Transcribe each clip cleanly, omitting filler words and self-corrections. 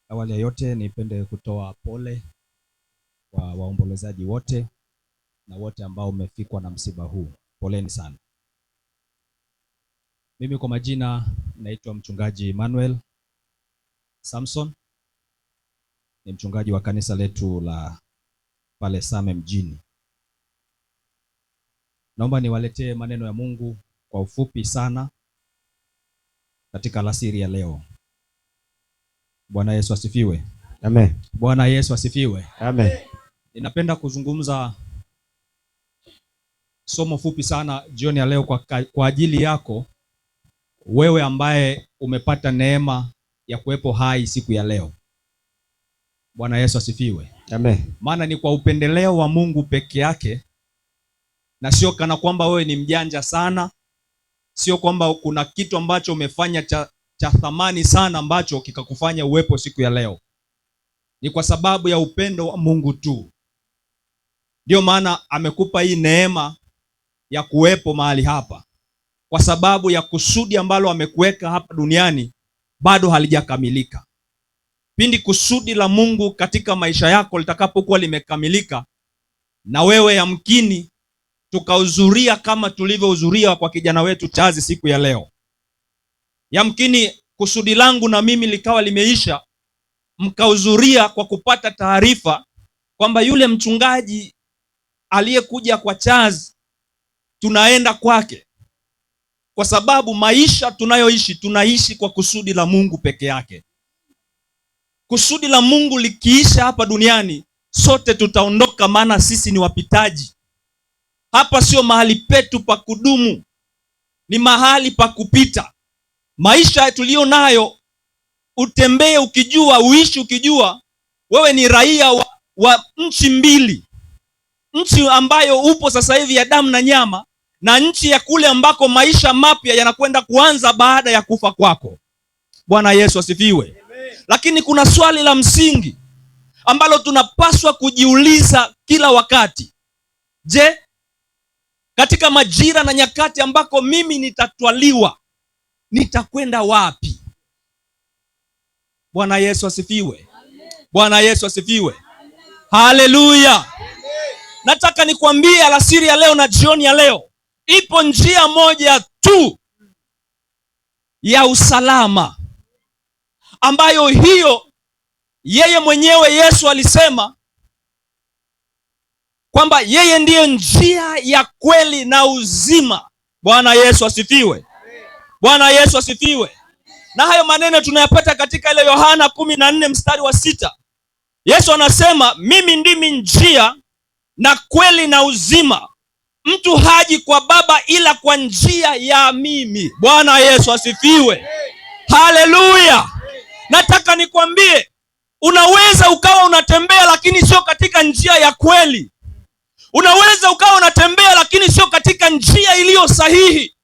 Awali ya yote nipende kutoa pole kwa waombolezaji wote na wote ambao umefikwa na msiba huu. Poleni sana. Mimi kwa majina naitwa mchungaji Emmanuel Samson. Ni mchungaji wa kanisa letu la pale Same mjini. Naomba niwaletee maneno ya Mungu kwa ufupi sana katika alasiri ya leo. Bwana Yesu asifiwe. Amen. Bwana Yesu asifiwe. Amen. Ninapenda kuzungumza somo fupi sana jioni ya leo kwa ajili yako wewe ambaye umepata neema ya kuwepo hai siku ya leo. Bwana Yesu asifiwe. Amen. Maana ni kwa upendeleo wa Mungu peke yake, na sio kana kwamba wewe ni mjanja sana, sio kwamba kuna kitu ambacho umefanya cha thamani sana ambacho kikakufanya uwepo siku ya leo. Ni kwa sababu ya upendo wa Mungu tu. Ndio maana amekupa hii neema ya kuwepo mahali hapa, kwa sababu ya kusudi ambalo amekuweka hapa duniani bado halijakamilika. Pindi kusudi la Mungu katika maisha yako litakapokuwa limekamilika, na wewe yamkini tukahudhuria kama tulivyohudhuria kwa kijana wetu Chazi siku ya leo, yamkini kusudi langu na mimi likawa limeisha, mkahudhuria kwa kupata taarifa kwamba yule mchungaji aliyekuja kwa Chazi tunaenda kwake. Kwa sababu maisha tunayoishi tunaishi kwa kusudi la Mungu peke yake. Kusudi la Mungu likiisha hapa duniani, sote tutaondoka, maana sisi ni wapitaji. Hapa sio mahali petu pa kudumu, ni mahali pa kupita. Maisha tulio nayo, utembee ukijua, uishi ukijua wewe ni raia wa nchi mbili. Nchi ambayo upo sasa hivi ya damu na nyama, na nchi ya kule ambako maisha mapya yanakwenda kuanza baada ya kufa kwako. Bwana Yesu asifiwe. Lakini kuna swali la msingi ambalo tunapaswa kujiuliza kila wakati. Je, katika majira na nyakati ambako mimi nitatwaliwa, nitakwenda wapi? Bwana Yesu asifiwe. Bwana Yesu asifiwe. Haleluya. Nataka nikwambie alasiri ya leo na jioni ya leo, ipo njia moja tu ya usalama, ambayo hiyo yeye mwenyewe Yesu alisema kwamba yeye ndiye njia ya kweli na uzima. Bwana Yesu asifiwe. Bwana Yesu asifiwe. Na hayo maneno tunayapata katika ile Yohana 14 mstari wa 6. Yesu anasema, mimi ndimi njia na kweli na uzima, mtu haji kwa Baba ila kwa njia ya mimi. Bwana Yesu asifiwe. Haleluya. Nataka nikwambie, unaweza ukawa unatembea lakini sio katika njia ya kweli. Unaweza ukawa unatembea lakini sio katika njia iliyo sahihi.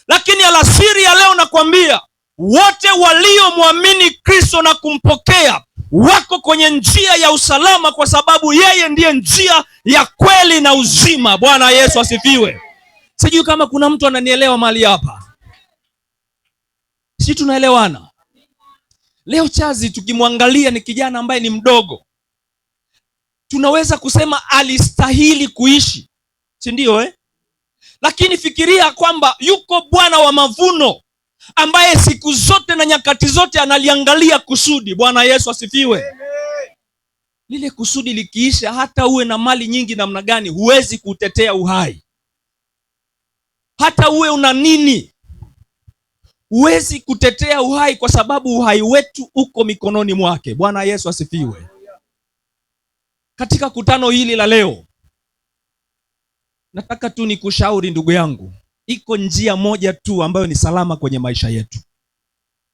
Lakini alasiri ya leo nakwambia, wote waliomwamini Kristo na kumpokea wako kwenye njia ya usalama, kwa sababu yeye ndiye njia ya kweli na uzima. Bwana Yesu asifiwe. Sijui kama kuna mtu ananielewa mahali hapa. Sisi tunaelewana. Leo Chazi tukimwangalia ni kijana ambaye ni mdogo. Tunaweza kusema alistahili kuishi, si ndio? Lakini fikiria kwamba yuko Bwana wa mavuno ambaye siku zote na nyakati zote analiangalia kusudi. Bwana Yesu asifiwe. Lile kusudi likiisha, hata uwe na mali nyingi namna gani, huwezi kutetea uhai. Hata uwe una nini, huwezi kutetea uhai, kwa sababu uhai wetu uko mikononi mwake. Bwana Yesu asifiwe. Katika kutano hili la leo, nataka tu nikushauri ndugu yangu, iko njia moja tu ambayo ni salama kwenye maisha yetu,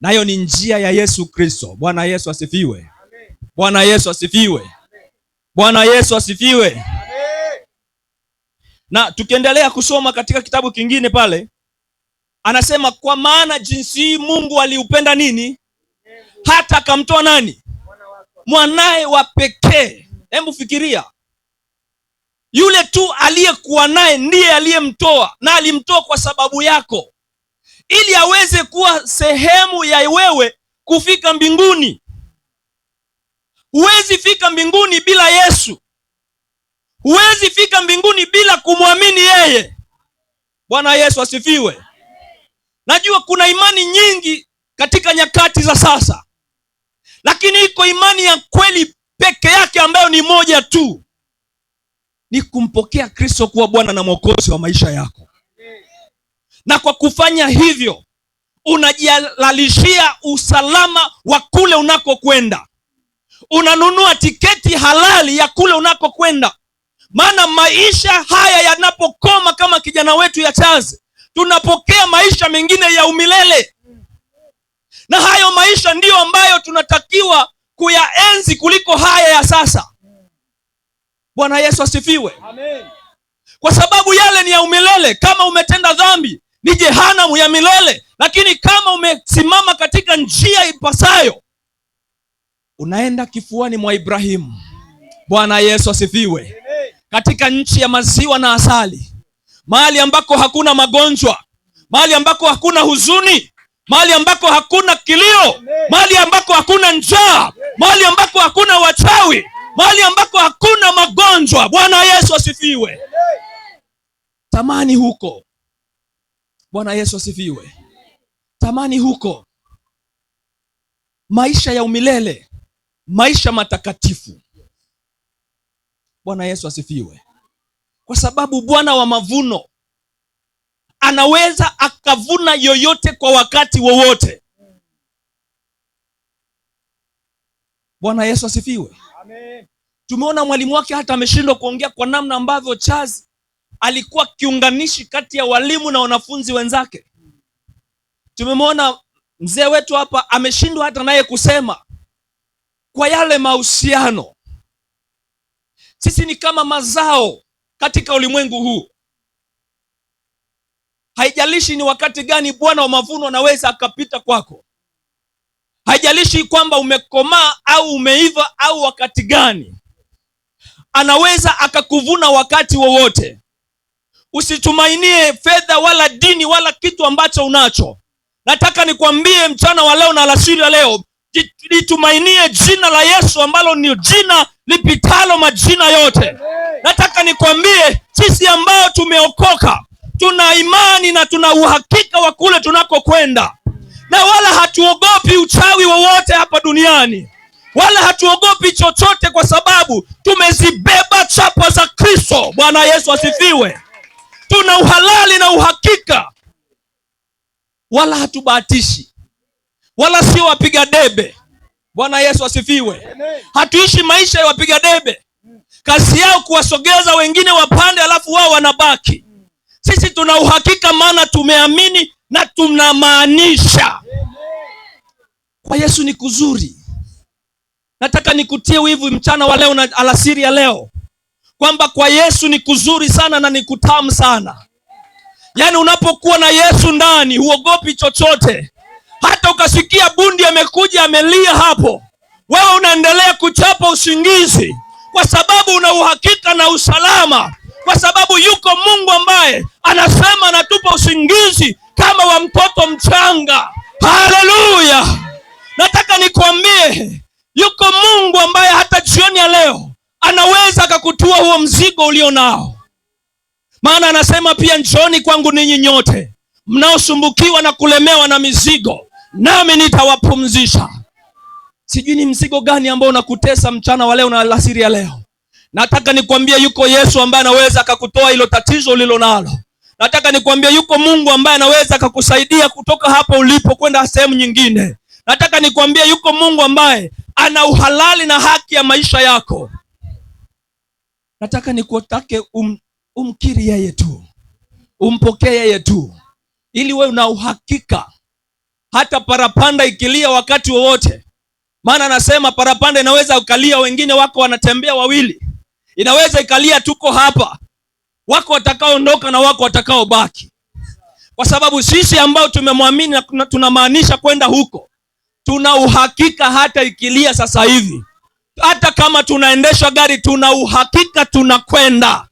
nayo ni njia ya Yesu Kristo. Bwana Yesu asifiwe. Bwana Yesu asifiwe. Bwana Yesu asifiwe. Na tukiendelea kusoma katika kitabu kingine pale, anasema kwa maana jinsi hii Mungu aliupenda nini, hata akamtoa nani? Mwanae wa pekee. Hebu fikiria, yule tu aliyekuwa naye ndiye aliyemtoa, na alimtoa kwa sababu yako, ili aweze kuwa sehemu ya wewe kufika mbinguni. Huwezi fika mbinguni bila Yesu. Huwezi fika mbinguni bila kumwamini yeye. Bwana Yesu asifiwe. Najua kuna imani nyingi katika nyakati za sasa, lakini iko imani ya kweli peke yake ambayo ni moja tu, ni kumpokea Kristo kuwa Bwana na Mwokozi wa maisha yako. Na kwa kufanya hivyo unajihalalishia usalama wa kule unakokwenda. Unanunua tiketi halali ya kule unakokwenda. Maana maisha haya yanapokoma, kama kijana wetu ya Chazi, tunapokea maisha mengine ya umilele. Na hayo maisha ndiyo ambayo tunatakiwa kuyaenzi kuliko haya ya sasa. Bwana Yesu asifiwe. Amen. Kwa sababu yale ni ya umilele. Kama umetenda dhambi ni jehanamu ya milele, lakini kama umesimama katika njia ipasayo, unaenda kifuani mwa Ibrahimu. Bwana Yesu asifiwe. Katika nchi ya maziwa na asali, mahali ambako hakuna magonjwa, mahali ambako hakuna huzuni, mahali ambako hakuna kilio, mahali ambako hakuna njaa, mahali ambako hakuna wachawi, mahali ambako hakuna magonjwa. Bwana Yesu asifiwe. Tamani huko. Bwana Yesu asifiwe. Tamani huko maisha ya umilele, maisha matakatifu. Bwana Yesu asifiwe. Kwa sababu Bwana wa mavuno anaweza akavuna yoyote kwa wakati wowote. Bwana Yesu asifiwe. Amen. Tumeona mwalimu wake hata ameshindwa kuongea kwa namna ambavyo Chazi alikuwa kiunganishi kati ya walimu na wanafunzi wenzake. Tumemwona mzee wetu hapa ameshindwa hata naye kusema kwa yale mahusiano. Sisi ni kama mazao katika ulimwengu huu. Haijalishi ni wakati gani Bwana wa mavuno anaweza akapita kwako. Haijalishi kwamba umekomaa au umeiva au wakati gani, anaweza akakuvuna wakati wowote. Usitumainie fedha wala dini wala kitu ambacho unacho. Nataka nikwambie mchana wa leo na alasiri ya leo, litumainie jina la Yesu ambalo ni jina lipitalo majina yote. Nataka nikwambie sisi ambao tumeokoka, tuna imani na tuna uhakika wa kule tunakokwenda, na wala hatuogopi uchawi wowote hapa duniani, wala hatuogopi chochote, kwa sababu tumezibeba chapa za Kristo. Bwana Yesu asifiwe. Tuna uhalali na uhakika, wala hatubahatishi, wala sio wapiga debe. Bwana Yesu asifiwe. Hatuishi maisha ya wapiga debe, kazi yao kuwasogeza wengine wapande alafu wao wanabaki. Sisi tuna uhakika, maana tumeamini na tunamaanisha. Kwa Yesu ni kuzuri. Nataka nikutie wivu mchana wa leo na alasiri ya leo kwamba kwa Yesu ni kuzuri sana na ni kutamu sana. Yaani unapokuwa na Yesu ndani huogopi chochote. Hata ukasikia bundi amekuja amelia hapo, wewe unaendelea kuchapa usingizi, kwa sababu una uhakika na usalama, kwa sababu yuko Mungu ambaye anasema anatupa usingizi kama wa mtoto mchanga. Haleluya. Nataka nikwambie yuko Mungu ambaye hata jioni ya leo anaweza akakutua huo mzigo ulio nao. Maana anasema pia, njooni kwangu ninyi nyote mnaosumbukiwa na kulemewa na mizigo, nami nitawapumzisha. Sijui ni mzigo gani ambao unakutesa mchana wa leo na alasiri ya leo. Nataka nikwambie yuko Yesu ambaye anaweza akakutoa hilo tatizo ulilo nalo. Nataka nikwambie yuko Mungu ambaye anaweza akakusaidia kutoka hapo ulipo kwenda sehemu nyingine. Nataka nikwambie yuko Mungu ambaye ana uhalali na haki ya maisha yako. Nataka nikutake umkiri yeye tu, umpokee yeye tu, ili wewe una uhakika hata parapanda ikilia wakati wowote. Maana anasema parapanda inaweza ukalia, wengine wako wanatembea wawili, inaweza ikalia tuko hapa, wako watakaoondoka na wako watakaobaki. Kwa sababu sisi ambao tumemwamini na tunamaanisha kwenda huko, tuna uhakika hata ikilia sasa hivi, hata kama tunaendesha gari, tuna uhakika tunakwenda,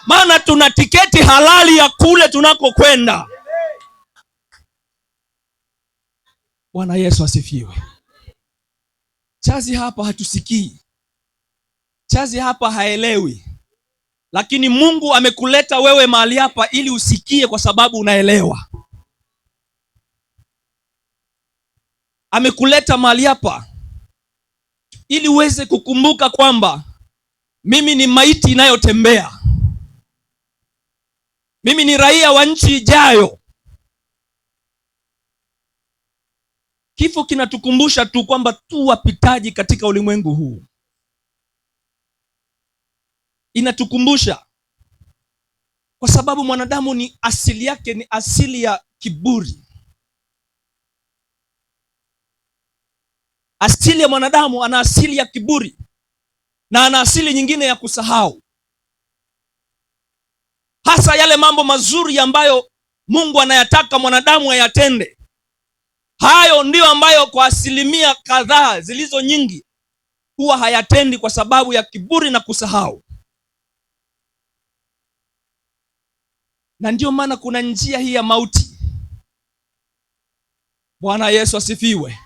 maana tuna tiketi halali ya kule tunakokwenda. Bwana Yesu asifiwe. Chazi hapa hatusikii Chazi hapa haelewi, lakini Mungu amekuleta wewe mahali hapa ili usikie, kwa sababu unaelewa. Amekuleta mahali hapa ili uweze kukumbuka kwamba mimi ni maiti inayotembea. Mimi ni raia wa nchi ijayo. Kifo kinatukumbusha tu kwamba tu wapitaji katika ulimwengu huu. Inatukumbusha kwa sababu mwanadamu ni asili yake ni asili ya kiburi. Asili ya mwanadamu ana asili ya kiburi na ana asili nyingine ya kusahau. Hasa yale mambo mazuri ambayo Mungu anayataka mwanadamu ayatende. Hayo ndio ambayo kwa asilimia kadhaa zilizo nyingi huwa hayatendi kwa sababu ya kiburi na kusahau. Na ndio maana kuna njia hii ya mauti. Bwana Yesu asifiwe.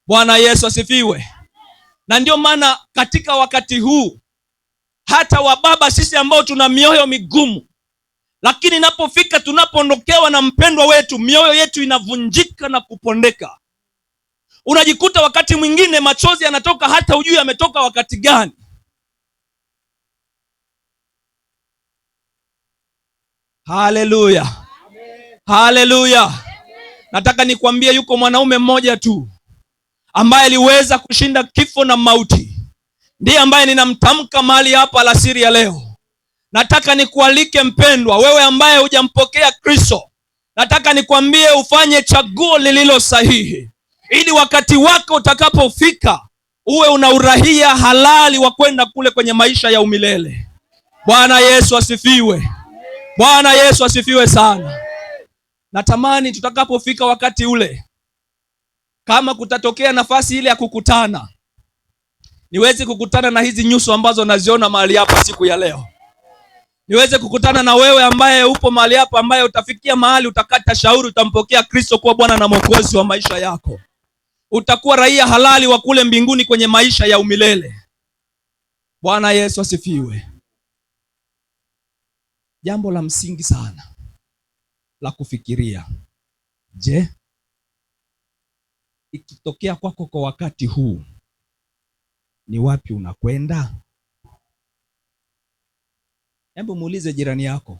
Bwana Yesu asifiwe. Na ndio maana katika wakati huu, hata wababa sisi ambao tuna mioyo migumu, lakini inapofika tunapoondokewa na mpendwa wetu, mioyo yetu inavunjika na kupondeka. Unajikuta wakati mwingine machozi yanatoka hata hujui yametoka wakati gani. Haleluya. Haleluya. Nataka nikwambie yuko mwanaume mmoja tu ambaye aliweza kushinda kifo na mauti. Ndiye ambaye ninamtamka mahali hapa alasiri ya leo. Nataka nikualike mpendwa, wewe ambaye hujampokea Kristo, nataka nikwambie ufanye chaguo lililo sahihi, ili wakati wako utakapofika uwe una urahia halali wa kwenda kule kwenye maisha ya umilele. Bwana Yesu asifiwe. Bwana Yesu asifiwe sana. Natamani tutakapofika wakati ule, kama kutatokea nafasi ile ya kukutana, niweze kukutana na hizi nyuso ambazo naziona mahali hapa siku ya leo. Niweze kukutana na wewe ambaye upo mahali hapa, ambaye utafikia mahali utakata shauri, utampokea Kristo kuwa Bwana na Mwokozi wa maisha yako. Utakuwa raia halali wa kule mbinguni kwenye maisha ya umilele. Bwana Yesu asifiwe. Jambo la msingi sana la kufikiria. Je, ikitokea kwako kwa wakati huu, ni wapi unakwenda? Hebu muulize jirani yako.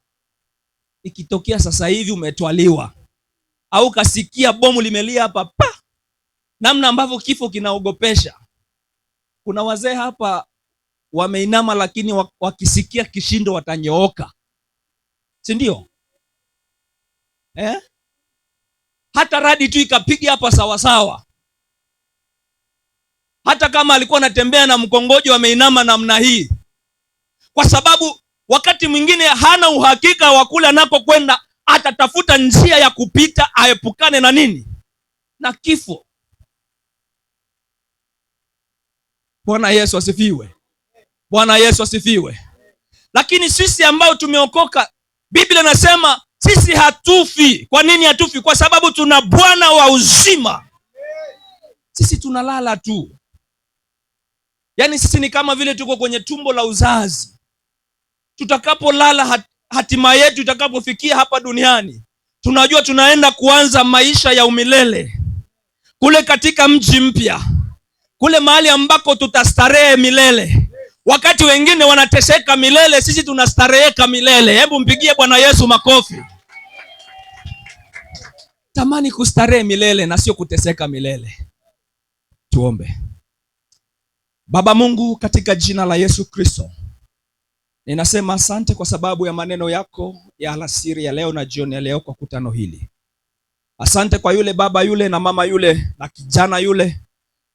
Ikitokea sasa hivi umetwaliwa, au kasikia bomu limelia hapa pa, namna ambavyo kifo kinaogopesha. Kuna wazee hapa wameinama, lakini wakisikia kishindo watanyooka, si ndio? Hata radi tu ikapiga hapa sawa sawa, hata kama alikuwa anatembea na mkongojo ameinama namna hii, kwa sababu wakati mwingine hana uhakika wa kule anakokwenda. Atatafuta njia ya kupita aepukane na nini? Na kifo. Bwana Yesu asifiwe. Bwana Yesu asifiwe. Lakini sisi ambao tumeokoka, Biblia inasema sisi hatufi. Kwa nini hatufi? Kwa sababu tuna Bwana wa uzima. Sisi tunalala tu. Yaani sisi ni kama vile tuko kwenye tumbo la uzazi. Tutakapolala, hatima yetu itakapofikia hapa duniani, tunajua tunaenda kuanza maisha ya umilele kule katika mji mpya, kule mahali ambako tutastarehe milele. Wakati wengine wanateseka milele, sisi tunastareheka milele. Hebu mpigie Bwana Yesu makofi. Tamani kustarehe milele na sio kuteseka milele. Tuombe. Baba Mungu, katika jina la Yesu Kristo, ninasema asante kwa sababu ya maneno yako ya alasiri ya leo na jioni ya leo kwa kutano hili. Asante kwa yule baba yule na mama yule na kijana yule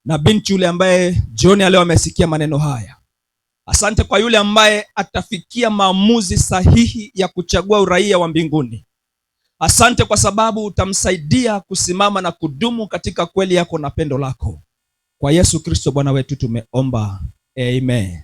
na binti yule ambaye jioni ya leo amesikia maneno haya. Asante kwa yule ambaye atafikia maamuzi sahihi ya kuchagua uraia wa mbinguni. Asante kwa sababu utamsaidia kusimama na kudumu katika kweli yako na pendo lako. Kwa Yesu Kristo Bwana wetu tumeomba. Amen.